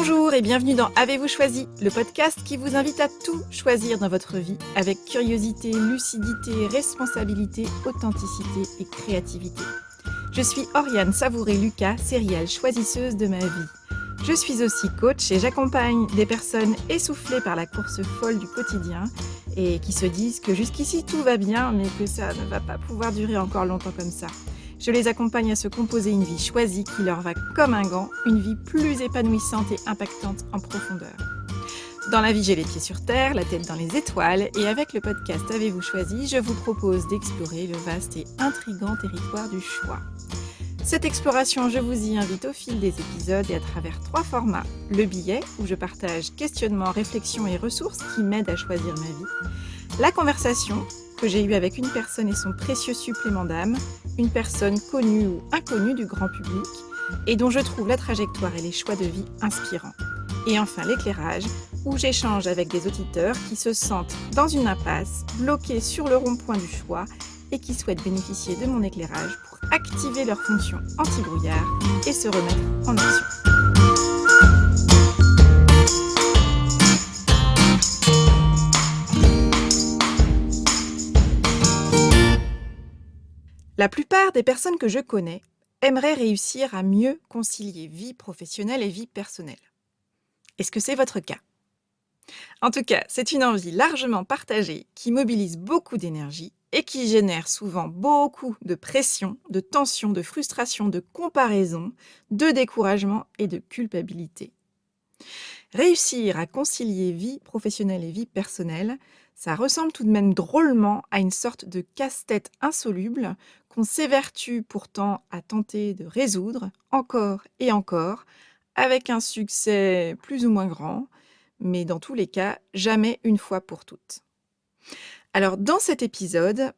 Bonjour et bienvenue dans Avez-vous choisi, le podcast qui vous invite à tout choisir dans votre vie avec curiosité, lucidité, responsabilité, authenticité et créativité. Je suis Oriane Savouré-Lucas, serial choisisseuse de ma vie. Je suis aussi coach et j'accompagne des personnes essoufflées par la course folle du quotidien et qui se disent que jusqu'ici tout va bien mais que ça ne va pas pouvoir durer encore longtemps comme ça. Je les accompagne à se composer une vie choisie qui leur va comme un gant, une vie plus épanouissante et impactante en profondeur. Dans la vie, j'ai les pieds sur terre, la tête dans les étoiles, et avec le podcast Avez-vous choisi, je vous propose d'explorer le vaste et intrigant territoire du choix. Cette exploration, je vous y invite au fil des épisodes et à travers 3 formats. Le billet, où je partage questionnements, réflexions et ressources qui m'aident à choisir ma vie. La conversation, que j'ai eue avec une personne et son précieux supplément d'âme, une personne connue ou inconnue du grand public, et dont je trouve la trajectoire et les choix de vie inspirants. Et enfin l'éclairage, où j'échange avec des auditeurs qui se sentent dans une impasse, bloqués sur le rond-point du choix, et qui souhaitent bénéficier de mon éclairage pour activer leur fonction anti-brouillard et se remettre en action. La plupart des personnes que je connais aimeraient réussir à mieux concilier vie professionnelle et vie personnelle. Est-ce que c'est votre cas ? En tout cas, c'est une envie largement partagée qui mobilise beaucoup d'énergie et qui génère souvent beaucoup de pression, de tension, de frustration, de comparaison, de découragement et de culpabilité. Réussir à concilier vie professionnelle et vie personnelle, ça ressemble tout de même drôlement à une sorte de casse-tête insoluble qu'on s'évertue pourtant à tenter de résoudre encore et encore, avec un succès plus ou moins grand, mais dans tous les cas, jamais une fois pour toutes. Alors, dans cet épisode,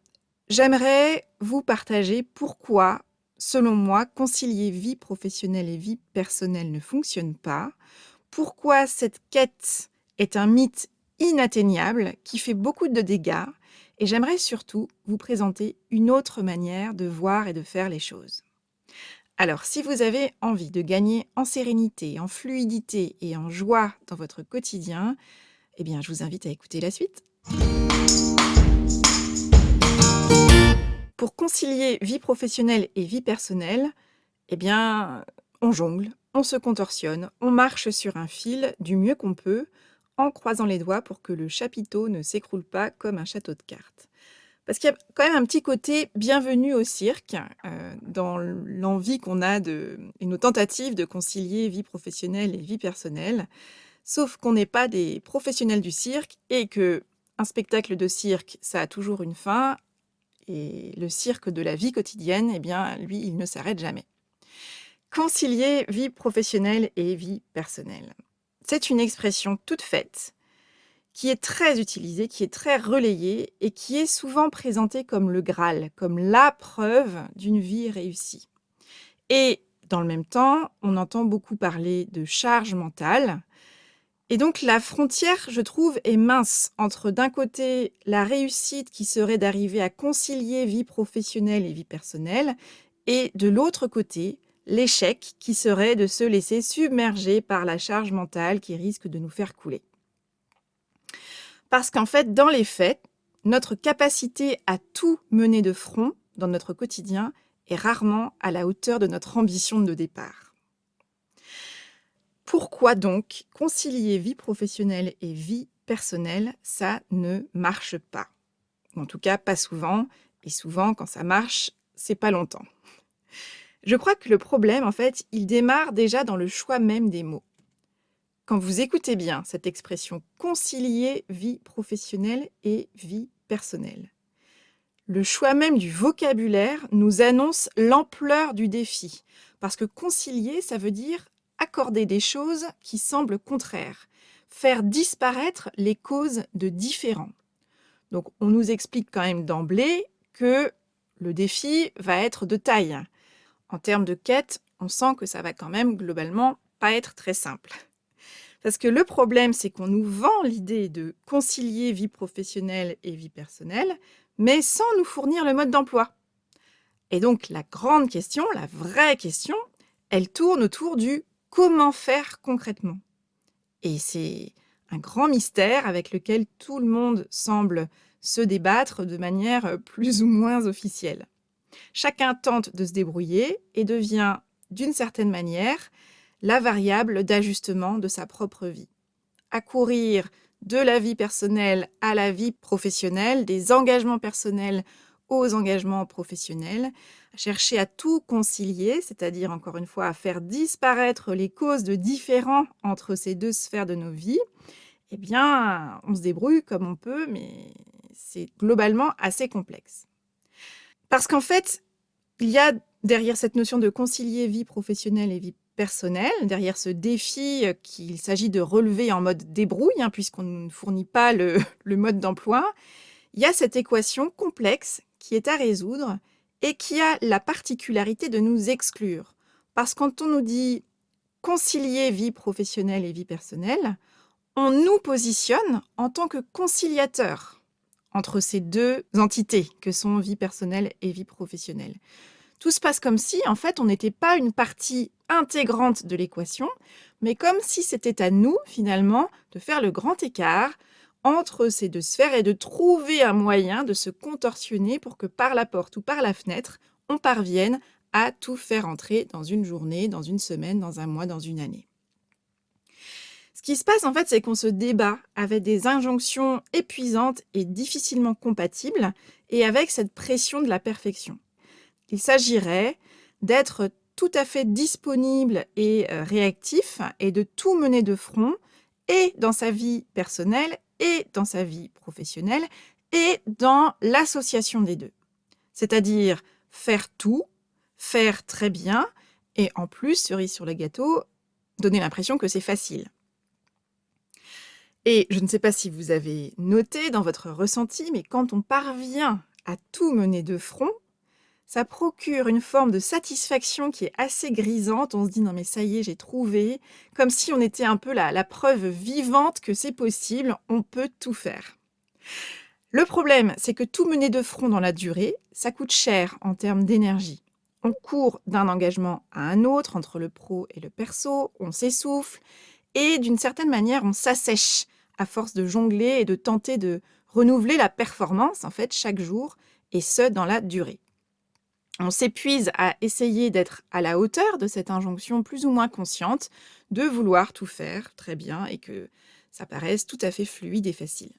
j'aimerais vous partager pourquoi, selon moi, concilier vie professionnelle et vie personnelle ne fonctionne pas, pourquoi cette quête est un mythe inatteignable qui fait beaucoup de dégâts, et j'aimerais surtout vous présenter une autre manière de voir et de faire les choses. Alors, si vous avez envie de gagner en sérénité, en fluidité et en joie dans votre quotidien, eh bien, je vous invite à écouter la suite. Pour concilier vie professionnelle et vie personnelle, eh bien, on jongle, on se contorsionne, on marche sur un fil du mieux qu'on peut, en croisant les doigts pour que le chapiteau ne s'écroule pas comme un château de cartes. Parce qu'il y a quand même un petit côté bienvenue au cirque, dans l'envie qu'on a et nos tentatives de concilier vie professionnelle et vie personnelle. Sauf qu'on n'est pas des professionnels du cirque et qu'un spectacle de cirque, ça a toujours une fin. Et le cirque de la vie quotidienne, eh bien, lui, il ne s'arrête jamais. Concilier vie professionnelle et vie personnelle. C'est une expression toute faite qui est très utilisée, qui est très relayée et qui est souvent présentée comme le Graal, comme la preuve d'une vie réussie. Et dans le même temps, on entend beaucoup parler de charge mentale. Et donc la frontière, je trouve, est mince entre d'un côté la réussite qui serait d'arriver à concilier vie professionnelle et vie personnelle et de l'autre côté, l'échec qui serait de se laisser submerger par la charge mentale qui risque de nous faire couler. Parce qu'en fait, dans les faits, notre capacité à tout mener de front dans notre quotidien est rarement à la hauteur de notre ambition de départ. Pourquoi donc concilier vie professionnelle et vie personnelle, ça ne marche pas ? En tout cas, pas souvent, et souvent, quand ça marche, c'est pas longtemps. Je crois que le problème, en fait, il démarre déjà dans le choix même des mots. Quand vous écoutez bien cette expression « concilier vie professionnelle et vie personnelle », le choix même du vocabulaire nous annonce l'ampleur du défi. Parce que concilier, ça veut dire accorder des choses qui semblent contraires, faire disparaître les causes de différends. Donc, on nous explique quand même d'emblée que le défi va être de taille. En termes de quête, on sent que ça va quand même globalement pas être très simple. Parce que le problème, c'est qu'on nous vend l'idée de concilier vie professionnelle et vie personnelle, mais sans nous fournir le mode d'emploi. Et donc, la grande question, la vraie question, elle tourne autour du comment faire concrètement. Et c'est un grand mystère avec lequel tout le monde semble se débattre de manière plus ou moins officielle. Chacun tente de se débrouiller et devient, d'une certaine manière, la variable d'ajustement de sa propre vie. Accourir de la vie personnelle à la vie professionnelle, des engagements personnels aux engagements professionnels, chercher à tout concilier, c'est-à-dire encore une fois à faire disparaître les causes de différends entre ces deux sphères de nos vies, eh bien, on se débrouille comme on peut, mais c'est globalement assez complexe. Parce qu'en fait, il y a derrière cette notion de concilier vie professionnelle et vie personnelle, derrière ce défi qu'il s'agit de relever en mode débrouille, puisqu'on ne fournit pas le mode d'emploi, il y a cette équation complexe qui est à résoudre et qui a la particularité de nous exclure. Parce que quand on nous dit concilier vie professionnelle et vie personnelle, on nous positionne en tant que conciliateur entre ces deux entités que sont vie personnelle et vie professionnelle. Tout se passe comme si, en fait, on n'était pas une partie intégrante de l'équation, mais comme si c'était à nous, finalement, de faire le grand écart entre ces deux sphères et de trouver un moyen de se contorsionner pour que par la porte ou par la fenêtre, on parvienne à tout faire entrer dans une journée, dans une semaine, dans un mois, dans une année. Ce qui se passe, en fait, c'est qu'on se débat avec des injonctions épuisantes et difficilement compatibles et avec cette pression de la perfection. Il s'agirait d'être tout à fait disponible et réactif et de tout mener de front et dans sa vie personnelle et dans sa vie professionnelle et dans l'association des deux. C'est-à-dire faire tout, faire très bien et en plus, cerise sur le gâteau, donner l'impression que c'est facile. Et je ne sais pas si vous avez noté dans votre ressenti, mais quand on parvient à tout mener de front, ça procure une forme de satisfaction qui est assez grisante. On se dit: «Non mais ça y est, j'ai trouvé», comme si on était un peu la preuve vivante que c'est possible, on peut tout faire. Le problème, c'est que tout mener de front dans la durée, ça coûte cher en termes d'énergie. On court d'un engagement à un autre, entre le pro et le perso, on s'essouffle et d'une certaine manière, on s'assèche à force de jongler et de tenter de renouveler la performance, en fait, chaque jour et ce, dans la durée. On s'épuise à essayer d'être à la hauteur de cette injonction plus ou moins consciente de vouloir tout faire très bien et que ça paraisse tout à fait fluide et facile.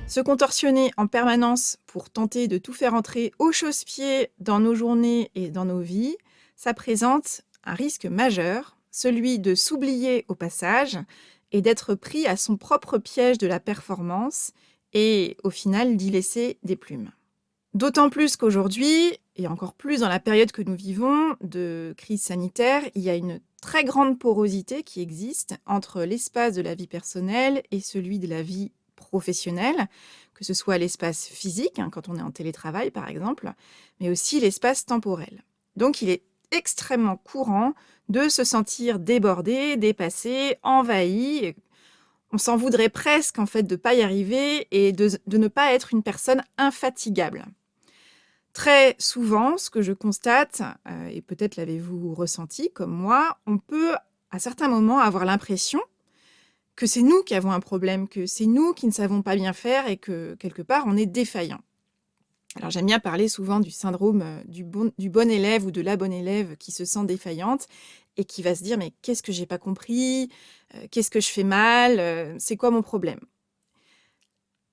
Se contorsionner en permanence pour tenter de tout faire entrer au chausse-pied dans nos journées et dans nos vies, ça présente un risque majeur, celui de s'oublier au passage et d'être pris à son propre piège de la performance et au final d'y laisser des plumes. D'autant plus qu'aujourd'hui, et encore plus dans la période que nous vivons de crise sanitaire, il y a une très grande porosité qui existe entre l'espace de la vie personnelle et celui de la vie professionnelle, que ce soit l'espace physique, quand on est en télétravail par exemple, mais aussi l'espace temporel. Donc il est extrêmement courant de se sentir débordé, dépassé, envahi. On s'en voudrait presque en fait de ne pas y arriver et de ne pas être une personne infatigable. Très souvent, ce que je constate, et peut-être l'avez-vous ressenti comme moi, on peut à certains moments avoir l'impression que c'est nous qui avons un problème, que c'est nous qui ne savons pas bien faire et que quelque part on est défaillant. Alors j'aime bien parler souvent du syndrome du bon élève ou de la bonne élève qui se sent défaillante et qui va se dire: «Mais qu'est-ce que j'ai pas compris? Qu'est-ce que je fais mal? C'est quoi mon problème?»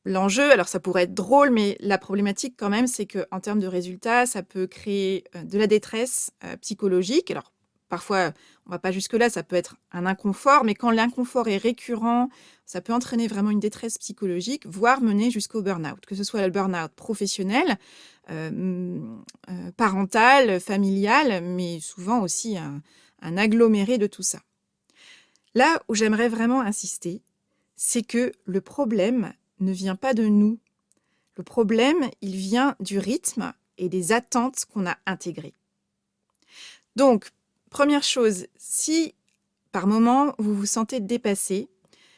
L'enjeu, alors ça pourrait être drôle, mais la problématique quand même, c'est qu'en termes de résultats, ça peut créer de la détresse psychologique. Alors parfois, on va pas jusque-là, ça peut être un inconfort, mais quand l'inconfort est récurrent, ça peut entraîner vraiment une détresse psychologique, voire mener jusqu'au burn-out. Que ce soit le burn-out professionnel, parental, familial, mais souvent aussi un aggloméré de tout ça. Là où j'aimerais vraiment insister, c'est que le problème ne vient pas de nous. Le problème, il vient du rythme et des attentes qu'on a intégrées. Donc, première chose, si par moment vous vous sentez dépassé,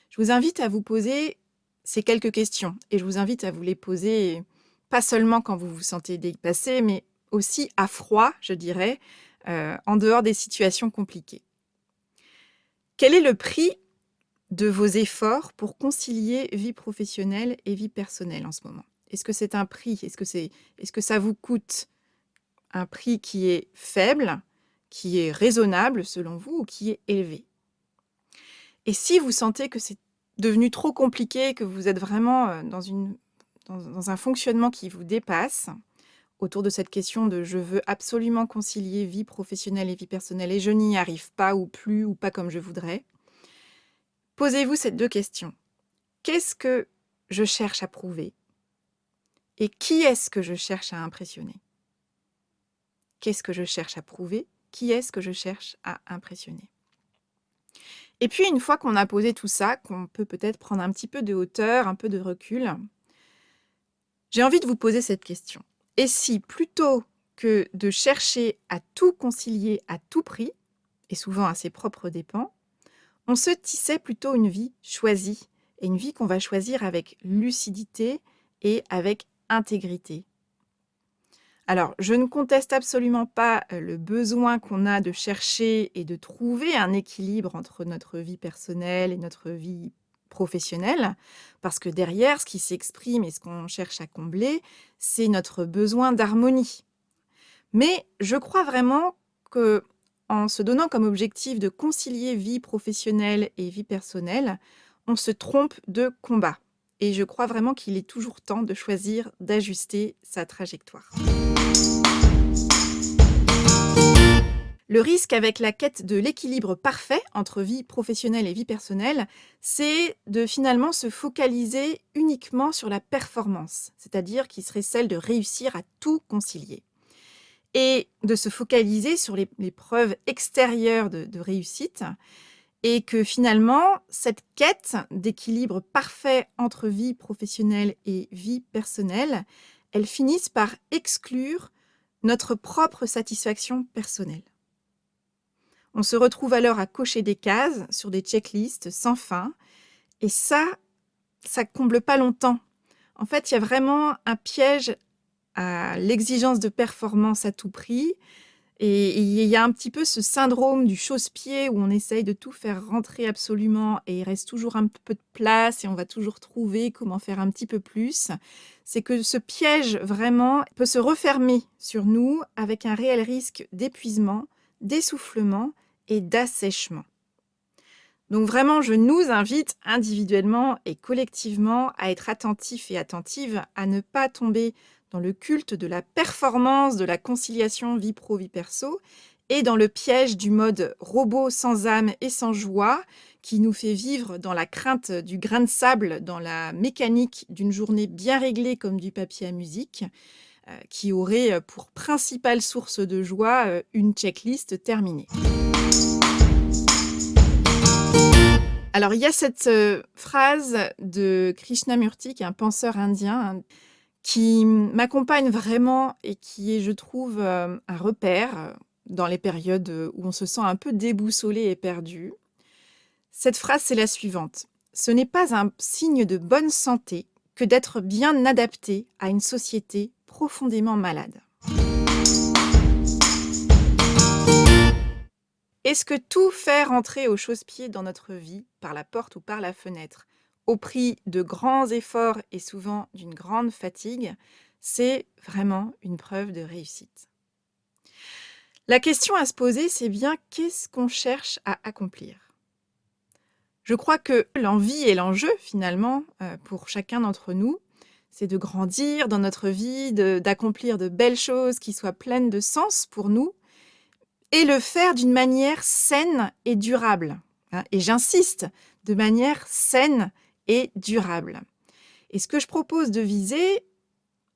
je vous invite à vous poser ces quelques questions et je vous invite à vous les poser pas seulement quand vous vous sentez dépassé, mais aussi à froid, je dirais, en dehors des situations compliquées. Quel est le prix de vos efforts pour concilier vie professionnelle et vie personnelle en ce moment? Est-ce que c'est un prix? Est-ce que ça vous coûte un prix qui est faible, qui est raisonnable selon vous ou qui est élevé? Et si vous sentez que c'est devenu trop compliqué, que vous êtes vraiment, dans un fonctionnement qui vous dépasse, autour de cette question de: «Je veux absolument concilier vie professionnelle et vie personnelle et je n'y arrive pas ou plus ou pas comme je voudrais», posez-vous ces 2 questions. Qu'est-ce que je cherche à prouver? Et qui est-ce que je cherche à impressionner? Qu'est-ce que je cherche à prouver? Qui est-ce que je cherche à impressionner? Et puis une fois qu'on a posé tout ça, qu'on peut peut-être prendre un petit peu de hauteur, un peu de recul, j'ai envie de vous poser cette question. Et si plutôt que de chercher à tout concilier à tout prix, et souvent à ses propres dépens, on se tissait plutôt une vie choisie, et une vie qu'on va choisir avec lucidité et avec intégrité? Alors, je ne conteste absolument pas, le besoin qu'on a de chercher et de trouver un équilibre entre notre vie personnelle et notre vie professionnelle. Parce que derrière, ce qui s'exprime et ce qu'on cherche à combler, c'est notre besoin d'harmonie. Mais je crois vraiment que, en se donnant comme objectif de concilier vie professionnelle et vie personnelle, on se trompe de combat. Et je crois vraiment qu'il est toujours temps de choisir d'ajuster sa trajectoire. Le risque avec la quête de l'équilibre parfait entre vie professionnelle et vie personnelle, c'est de finalement se focaliser uniquement sur la performance, c'est-à-dire qui serait celle de réussir à tout concilier. Et de se focaliser sur les preuves extérieures de réussite, et que finalement, cette quête d'équilibre parfait entre vie professionnelle et vie personnelle, elle finisse par exclure notre propre satisfaction personnelle. On se retrouve alors à cocher des cases sur des checklists sans fin, et ça comble pas longtemps. En fait, il y a vraiment un piège à l'exigence de performance à tout prix, et il y a un petit peu ce syndrome du chausse-pied où on essaye de tout faire rentrer absolument et il reste toujours un peu de place et on va toujours trouver comment faire un petit peu plus. C'est que ce piège vraiment peut se refermer sur nous avec un réel risque d'épuisement, d'essoufflement et d'assèchement. Donc vraiment, je nous invite individuellement et collectivement à être attentifs et attentives à ne pas tomber dans le culte de la performance, de la conciliation vie pro-vie perso et dans le piège du mode robot sans âme et sans joie qui nous fait vivre dans la crainte du grain de sable, dans la mécanique d'une journée bien réglée comme du papier à musique, qui aurait pour principale source de joie une checklist terminée. Alors, il y a cette phrase de Krishnamurti, qui est un penseur indien, hein, qui m'accompagne vraiment et qui est, je trouve, un repère dans les périodes où on se sent un peu déboussolé et perdu. Cette phrase, c'est la suivante: «Ce n'est pas un signe de bonne santé que d'être bien adapté à une société profondément malade». Est-ce que tout faire entrer au chausse-pied dans notre vie, par la porte ou par la fenêtre, au prix de grands efforts et souvent d'une grande fatigue, c'est vraiment une preuve de réussite? La question à se poser, c'est bien: qu'est-ce qu'on cherche à accomplir? Je crois que l'envie et l'enjeu, finalement, pour chacun d'entre nous, c'est de grandir dans notre vie, d'accomplir de belles choses qui soient pleines de sens pour nous, et le faire d'une manière saine et durable, hein, et j'insiste, de manière saine et durable. Et ce que je propose de viser,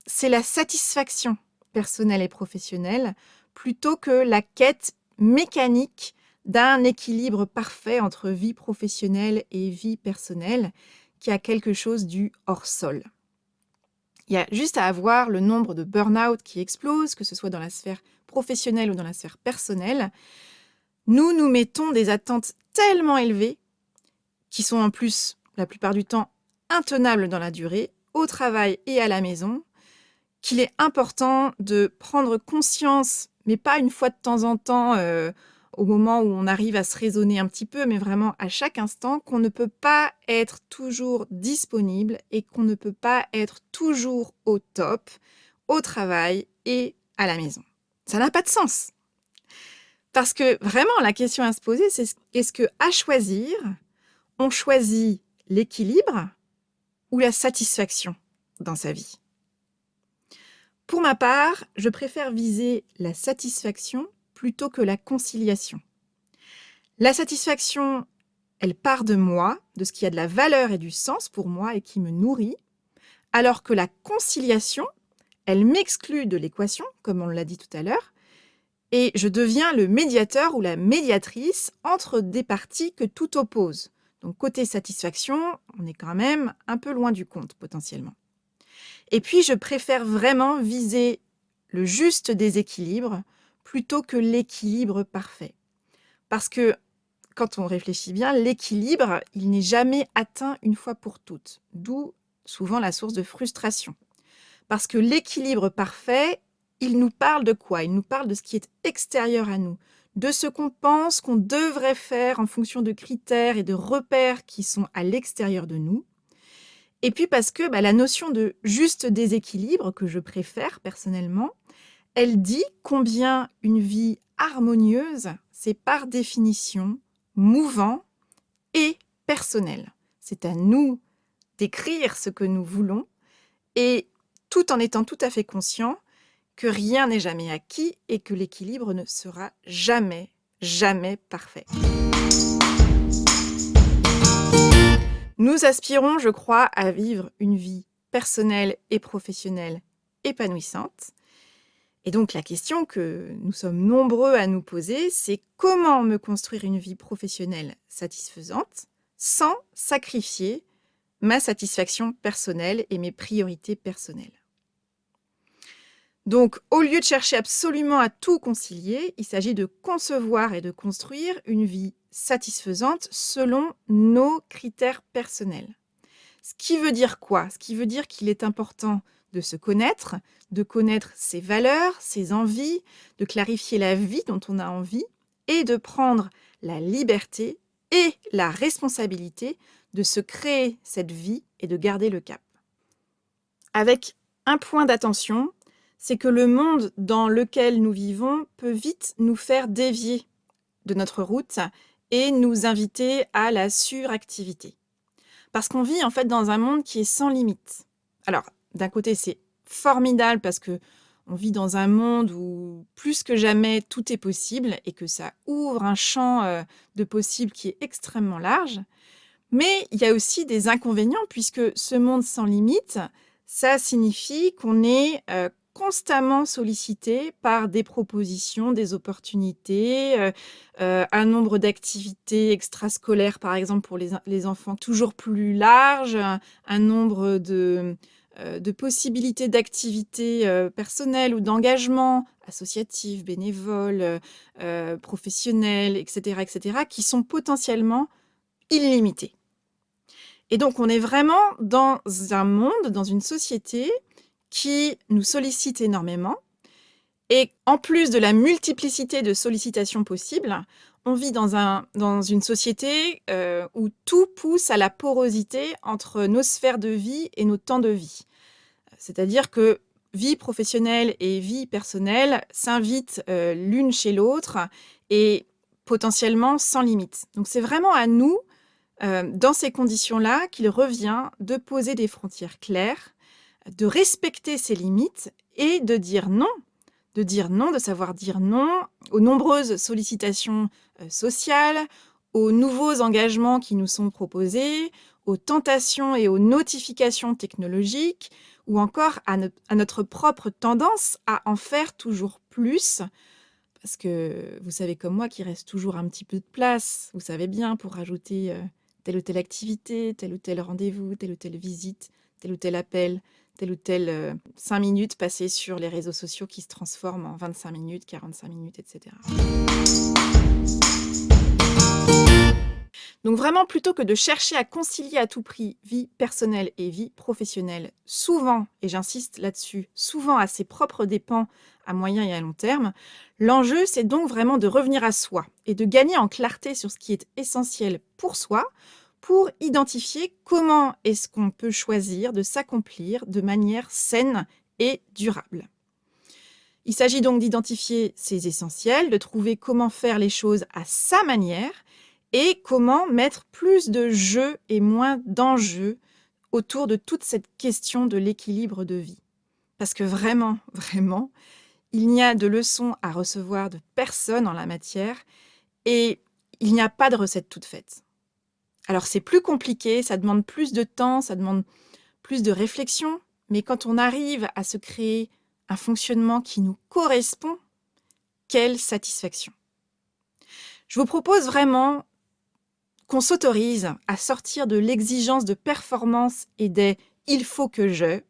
c'est la satisfaction personnelle et professionnelle, plutôt que la quête mécanique d'un équilibre parfait entre vie professionnelle et vie personnelle, qui a quelque chose du hors-sol. Il y a juste à avoir le nombre de burn-out qui explose, que ce soit dans la sphère professionnelle ou dans la sphère personnelle. Nous nous mettons des attentes tellement élevées, qui sont en plus, la plupart du temps, intenables dans la durée, au travail et à la maison, qu'il est important de prendre conscience, mais pas une fois de temps en temps, au moment où on arrive à se raisonner un petit peu, mais vraiment à chaque instant, qu'on ne peut pas être toujours disponible et qu'on ne peut pas être toujours au top, au travail et à la maison. Ça n'a pas de sens. Parce que vraiment, la question à se poser, c'est est-ce que à choisir, on choisit l'équilibre ou la satisfaction dans sa vie? Pour ma part, je préfère viser la satisfaction plutôt que la conciliation. La satisfaction, elle part de moi, de ce qui a de la valeur et du sens pour moi et qui me nourrit, alors que la conciliation, elle m'exclut de l'équation, comme on l'a dit tout à l'heure, et je deviens le médiateur ou la médiatrice entre des parties que tout oppose. Donc côté satisfaction, on est quand même un peu loin du compte potentiellement. Et puis je préfère vraiment viser le juste déséquilibre plutôt que l'équilibre parfait. Parce que quand on réfléchit bien, l'équilibre, il n'est jamais atteint une fois pour toutes, d'où souvent la source de frustration. Parce que l'équilibre parfait, il nous parle de quoi? Il nous parle de ce qui est extérieur à nous, de ce qu'on pense qu'on devrait faire en fonction de critères et de repères qui sont à l'extérieur de nous. Et puis parce que la notion de juste déséquilibre, que je préfère personnellement, elle dit combien une vie harmonieuse, c'est par définition mouvant et personnel. C'est à nous d'écrire ce que nous voulons et tout en étant tout à fait conscient que rien n'est jamais acquis et que l'équilibre ne sera jamais, jamais parfait. Nous aspirons, je crois, à vivre une vie personnelle et professionnelle épanouissante. Et donc la question que nous sommes nombreux à nous poser, c'est comment me construire une vie professionnelle satisfaisante sans sacrifier ma satisfaction personnelle et mes priorités personnelles. Donc, au lieu de chercher absolument à tout concilier, il s'agit de concevoir et de construire une vie satisfaisante selon nos critères personnels. Ce qui veut dire quoi? Ce qui veut dire qu'il est important de se connaître, de connaître ses valeurs, ses envies, de clarifier la vie dont on a envie et de prendre la liberté et la responsabilité de se créer cette vie et de garder le cap. Avec un point d'attention, c'est que le monde dans lequel nous vivons peut vite nous faire dévier de notre route et nous inviter à la suractivité. Parce qu'on vit en fait dans un monde qui est sans limite. Alors, d'un côté, c'est formidable parce que on vit dans un monde où plus que jamais tout est possible et que ça ouvre un champ de possibles qui est extrêmement large. Mais il y a aussi des inconvénients puisque ce monde sans limite, ça signifie qu'on est constamment sollicité par des propositions, des opportunités, un nombre d'activités extrascolaires, par exemple pour les enfants, toujours plus large, un nombre de possibilités d'activités personnelles ou d'engagement associatifs, bénévoles, professionnels, etc., qui sont potentiellement illimités. Et donc, on est vraiment dans un monde, dans une société qui nous sollicite énormément. Et en plus de la multiplicité de sollicitations possibles, on vit dans une société où tout pousse à la porosité entre nos sphères de vie et nos temps de vie. C'est-à-dire que vie professionnelle et vie personnelle s'invitent l'une chez l'autre et potentiellement sans limite. Donc c'est vraiment à nous, dans ces conditions-là, qu'il revient de poser des frontières claires, de respecter ses limites et de dire non, de savoir dire non aux nombreuses sollicitations sociales, aux nouveaux engagements qui nous sont proposés, aux tentations et aux notifications technologiques, ou encore à notre propre tendance à en faire toujours plus, parce que vous savez comme moi qu'il reste toujours un petit peu de place, vous savez bien, pour rajouter telle ou telle activité, tel ou tel rendez-vous, telle ou telle visite, tel ou tel appel, tel ou tel 5 minutes passées sur les réseaux sociaux qui se transforment en 25 minutes, 45 minutes, etc. Donc vraiment, plutôt que de chercher à concilier à tout prix vie personnelle et vie professionnelle, souvent, et j'insiste là-dessus, souvent à ses propres dépens à moyen et à long terme, l'enjeu, c'est donc vraiment de revenir à soi et de gagner en clarté sur ce qui est essentiel pour soi, pour identifier comment est-ce qu'on peut choisir de s'accomplir de manière saine et durable. Il s'agit donc d'identifier ses essentiels, de trouver comment faire les choses à sa manière et comment mettre plus de jeu et moins d'enjeux autour de toute cette question de l'équilibre de vie. Parce que vraiment, vraiment, il n'y a de leçons à recevoir de personne en la matière et il n'y a pas de recette toute faite. Alors c'est plus compliqué, ça demande plus de temps, ça demande plus de réflexion, mais quand on arrive à se créer un fonctionnement qui nous correspond, quelle satisfaction! Je vous propose vraiment qu'on s'autorise à sortir de l'exigence de performance et des « il faut que je »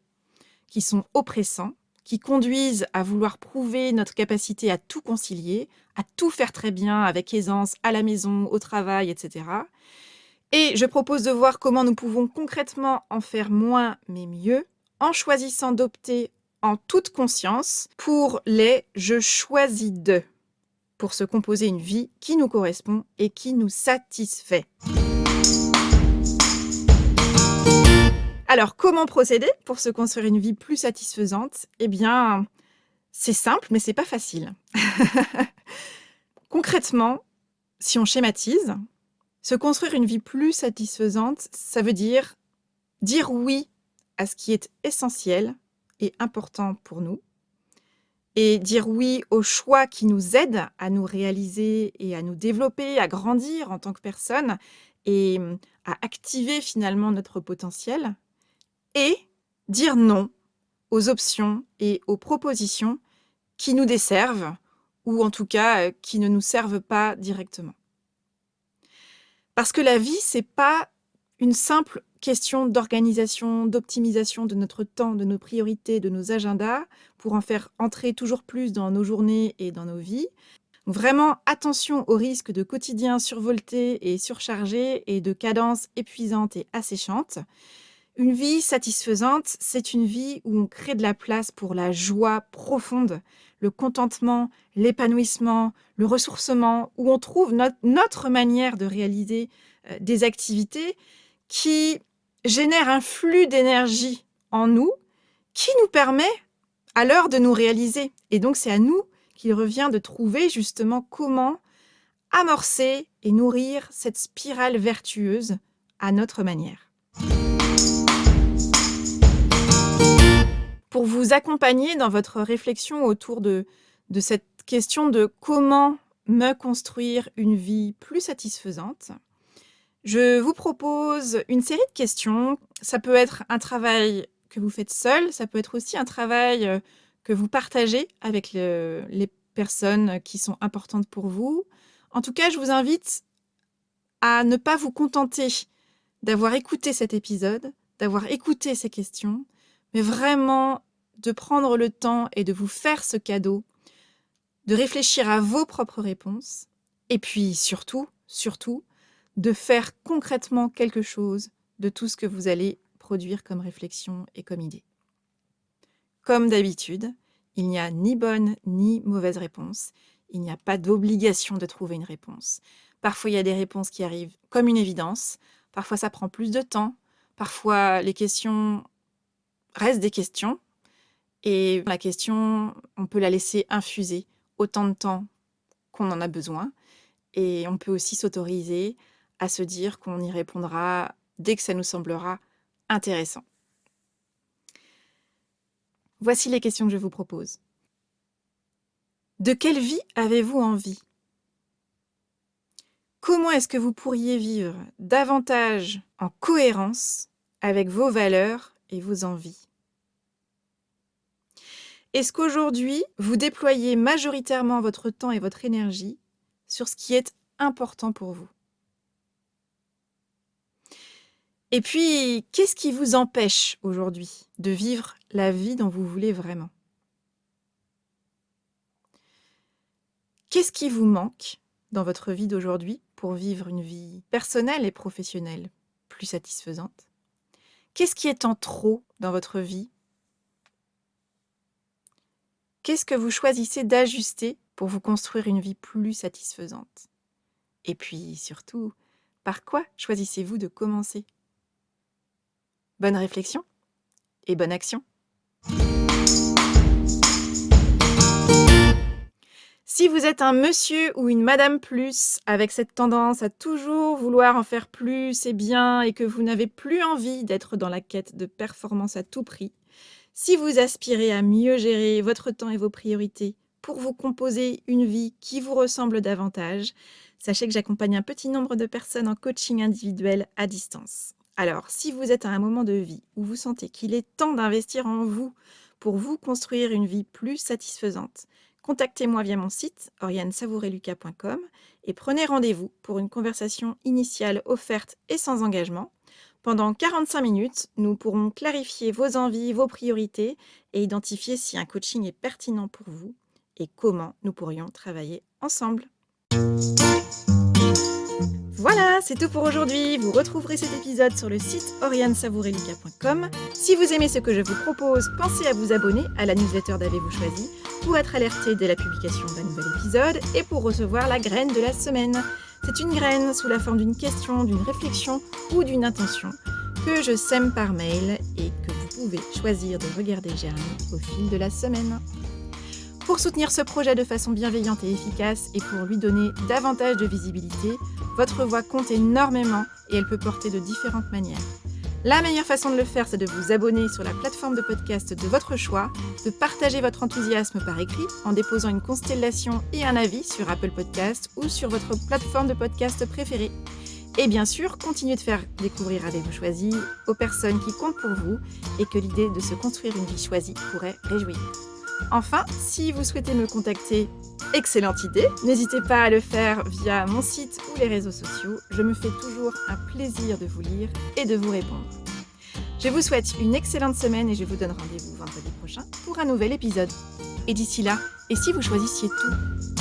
qui sont oppressants, qui conduisent à vouloir prouver notre capacité à tout concilier, à tout faire très bien avec aisance, à la maison, au travail, etc. Et je propose de voir comment nous pouvons concrètement en faire moins mais mieux, en choisissant d'opter en toute conscience pour les « je choisis de » pour se composer une vie qui nous correspond et qui nous satisfait. Alors, comment procéder pour se construire une vie plus satisfaisante? Eh bien, c'est simple, mais c'est pas facile. Concrètement, si on schématise, se construire une vie plus satisfaisante, ça veut dire oui à ce qui est essentiel et important pour nous, et dire oui aux choix qui nous aident à nous réaliser et à nous développer, à grandir en tant que personne et à activer finalement notre potentiel, et dire non aux options et aux propositions qui nous desservent ou en tout cas qui ne nous servent pas directement. Parce que la vie, c'est pas une simple question d'organisation, d'optimisation de notre temps, de nos priorités, de nos agendas, pour en faire entrer toujours plus dans nos journées et dans nos vies. Donc vraiment, attention au risque de quotidien survolté et surchargé et de cadences épuisantes et asséchantes. Une vie satisfaisante, c'est une vie où on crée de la place pour la joie profonde, le contentement, l'épanouissement, le ressourcement, où on trouve notre manière de réaliser des activités qui génèrent un flux d'énergie en nous qui nous permet alors de nous réaliser. Et donc, c'est à nous qu'il revient de trouver justement comment amorcer et nourrir cette spirale vertueuse à notre manière. Pour vous accompagner dans votre réflexion autour de cette question de comment me construire une vie plus satisfaisante, je vous propose une série de questions. Ça peut être un travail que vous faites seul, ça peut être aussi un travail que vous partagez avec les personnes qui sont importantes pour vous. En tout cas, je vous invite à ne pas vous contenter d'avoir écouté cet épisode, d'avoir écouté ces questions, mais vraiment de prendre le temps et de vous faire ce cadeau, de réfléchir à vos propres réponses, et puis surtout, de faire concrètement quelque chose de tout ce que vous allez produire comme réflexion et comme idée. Comme d'habitude, il n'y a ni bonne ni mauvaise réponse, il n'y a pas d'obligation de trouver une réponse. Parfois, il y a des réponses qui arrivent comme une évidence, parfois ça prend plus de temps, parfois les questions restent des questions, et la question, on peut la laisser infuser autant de temps qu'on en a besoin, et on peut aussi s'autoriser à se dire qu'on y répondra dès que ça nous semblera intéressant. Voici les questions que je vous propose. De quelle vie avez-vous envie? Comment est-ce que vous pourriez vivre davantage en cohérence avec vos valeurs et vos envies? Est-ce qu'aujourd'hui, vous déployez majoritairement votre temps et votre énergie sur ce qui est important pour vous? Et puis, qu'est-ce qui vous empêche aujourd'hui de vivre la vie dont vous voulez vraiment? Qu'est-ce qui vous manque dans votre vie d'aujourd'hui pour vivre une vie personnelle et professionnelle plus satisfaisante? Qu'est-ce qui est en trop dans votre vie? Qu'est-ce que vous choisissez d'ajuster pour vous construire une vie plus satisfaisante? Et puis surtout, par quoi choisissez-vous de commencer? Bonne réflexion et bonne action! Si vous êtes un monsieur ou une madame plus, avec cette tendance à toujours vouloir en faire plus et bien et que vous n'avez plus envie d'être dans la quête de performance à tout prix, si vous aspirez à mieux gérer votre temps et vos priorités pour vous composer une vie qui vous ressemble davantage, sachez que j'accompagne un petit nombre de personnes en coaching individuel à distance. Alors, si vous êtes à un moment de vie où vous sentez qu'il est temps d'investir en vous pour vous construire une vie plus satisfaisante, contactez-moi via mon site orianesavoureluca.com et prenez rendez-vous pour une conversation initiale offerte et sans engagement. Pendant 45 minutes, nous pourrons clarifier vos envies, vos priorités et identifier si un coaching est pertinent pour vous et comment nous pourrions travailler ensemble. Voilà, c'est tout pour aujourd'hui. Vous retrouverez cet épisode sur le site orianesavoureluca.com. Si vous aimez ce que je vous propose, pensez à vous abonner à la newsletter d'Avez-vous choisi pour être alerté dès la publication d'un nouvel épisode et pour recevoir la graine de la semaine. C'est une graine sous la forme d'une question, d'une réflexion ou d'une intention que je sème par mail et que vous pouvez choisir de regarder germer au fil de la semaine. Pour soutenir ce projet de façon bienveillante et efficace et pour lui donner davantage de visibilité, votre voix compte énormément et elle peut porter de différentes manières. La meilleure façon de le faire, c'est de vous abonner sur la plateforme de podcast de votre choix, de partager votre enthousiasme par écrit en déposant une constellation et un avis sur Apple Podcasts ou sur votre plateforme de podcast préférée. Et bien sûr, continuez de faire découvrir Avez-vous choisi aux personnes qui comptent pour vous et que l'idée de se construire une vie choisie pourrait réjouir. Enfin, si vous souhaitez me contacter, excellente idée, n'hésitez pas à le faire via mon site ou les réseaux sociaux. Je me fais toujours un plaisir de vous lire et de vous répondre. Je vous souhaite une excellente semaine et je vous donne rendez-vous vendredi prochain pour un nouvel épisode. Et d'ici là, et si vous choisissiez tout ?